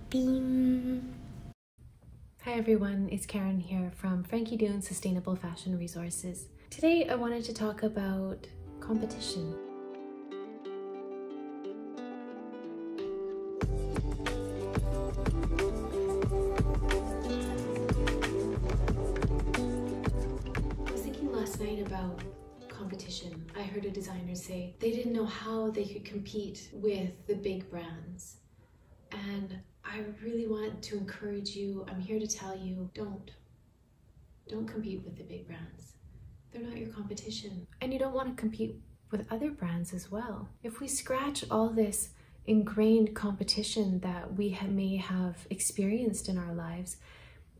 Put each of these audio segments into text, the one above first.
theme. Hi everyone, it's Karen here from Frankie Doon Sustainable Fashion Resources. Today I wanted to talk about competition. I was thinking last night about competition. I heard a designer say they didn't know how they could compete with the big brands. And I really want to encourage you, I'm here to tell you, don't compete with the big brands. They're not your competition. And you don't want to compete with other brands as well. If we scratch all this ingrained competition that we may have experienced in our lives,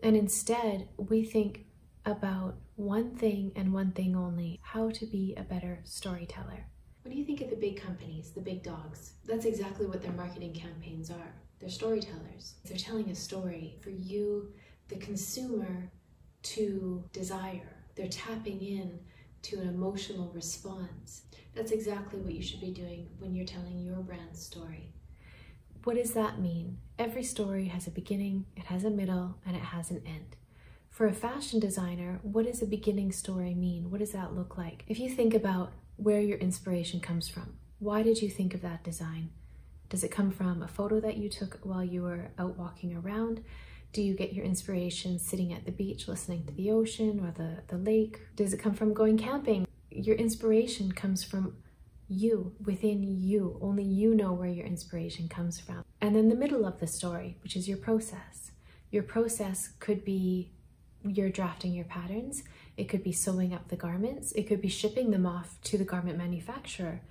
and instead we think about one thing and one thing only, how to be a better storyteller. When you think of the big companies, the big dogs, that's exactly what their marketing campaigns are. They're storytellers. They're telling a story for you, the consumer, to desire. They're tapping in to an emotional response. That's exactly what you should be doing when you're telling your brand's story. What does that mean? Every story has a beginning, it has a middle, and it has an end. For a fashion designer, what does a beginning story mean? What does that look like? If you think about where your inspiration comes from, why did you think of that design? Does it come from a photo that you took while you were out walking around? Do you get your inspiration sitting at the beach listening to the ocean or the lake? Does it come from going camping? Your inspiration comes from you, within you. Only you know where your inspiration comes from. And then the middle of the story, which is your process. Your process could be you're drafting your patterns. It could be sewing up the garments. It could be shipping them off to the garment manufacturer.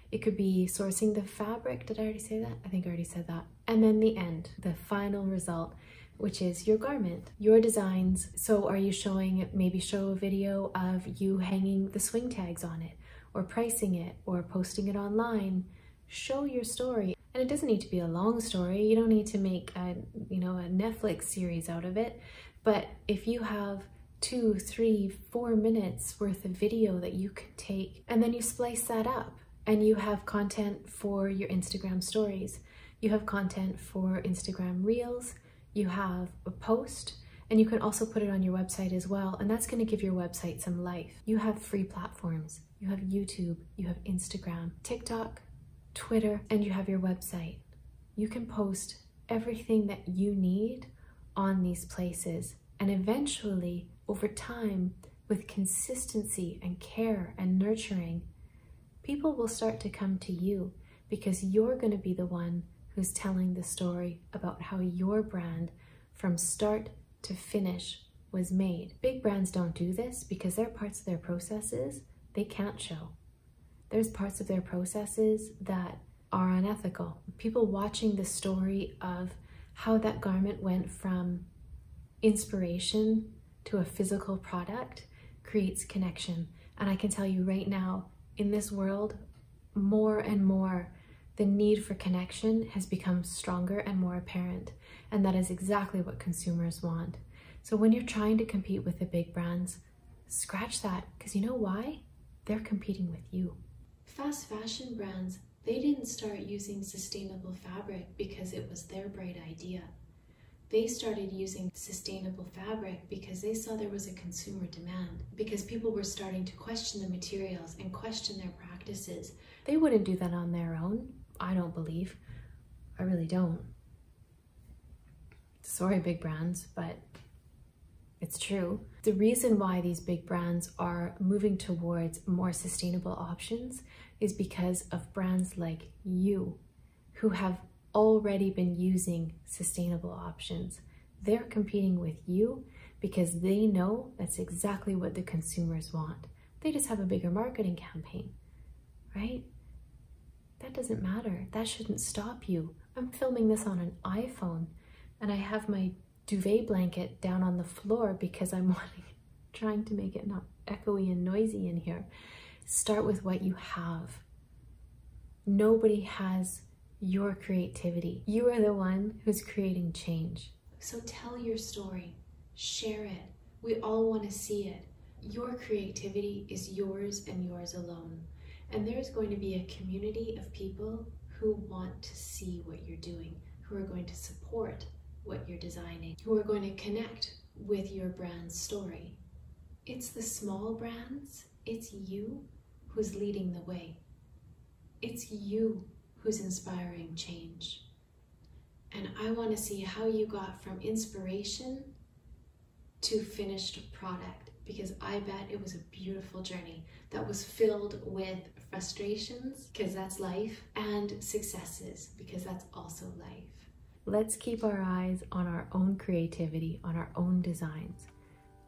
It could be sourcing the fabric. Did I already say that? I think I already said that. And then the end, the final result, which is your garment, your designs. So are you showing, maybe show a video of you hanging the swing tags on it, or pricing it, or posting it online. Show your story. And it doesn't need to be a long story. You don't need to make a Netflix series out of it. But if you have 2, 3, 4 minutes worth of video that you could take, and then you splice that up, and you have content for your Instagram stories, you have content for Instagram Reels, you have a post, and you can also put it on your website as well, and that's going to give your website some life. You have free platforms. You have YouTube, you have Instagram, TikTok, Twitter, and you have your website. You can post everything that you need on these places, and eventually, over time, with consistency and care and nurturing, people will start to come to you because you're going to be the one who's telling the story about how your brand from start to finish was made. Big brands don't do this because there are parts of their processes they can't show. There's parts of their processes that are unethical. People watching the story of how that garment went from inspiration to a physical product creates connection. And I can tell you right now, in this world, more and more, the need for connection has become stronger and more apparent. And that is exactly what consumers want. So when you're trying to compete with the big brands, scratch that, because you know why? They're competing with you. Fast fashion brands, they didn't start using sustainable fabric because it was their bright idea. They started using sustainable fabric because they saw there was a consumer demand, because people were starting to question the materials and question their practices. They wouldn't do that on their own, I don't believe. I really don't. Sorry, big brands, but it's true. The reason why these big brands are moving towards more sustainable options is because of brands like you, who have already been using sustainable options. They're competing with you because they know that's exactly what the consumers want. They just have a bigger marketing campaign, right? That doesn't matter. That shouldn't stop you. I'm filming this on an iPhone and I have my duvet blanket down on the floor because I'm trying to make it not echoey and noisy in here. Start with what you have. Nobody has your creativity. You are the one who's creating change. So tell your story, share it. We all want to see it. Your creativity is yours and yours alone. And there's going to be a community of people who want to see what you're doing, who are going to support what you're designing, who are going to connect with your brand's story. It's the small brands, it's you who's leading the way. It's you who's inspiring change. And I want to see how you got from inspiration to finished product, because I bet it was a beautiful journey that was filled with frustrations, because that's life, and successes, because that's also life. Let's keep our eyes on our own creativity, on our own designs.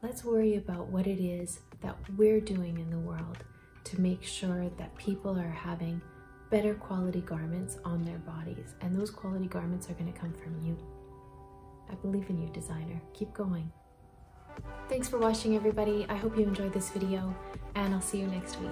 Let's worry about what it is that we're doing in the world to make sure that people are having better quality garments on their bodies, and those quality garments are going to come from you. I believe in you, designer. Keep going. Thanks for watching, everybody. I hope you enjoyed this video, and I'll see you next week.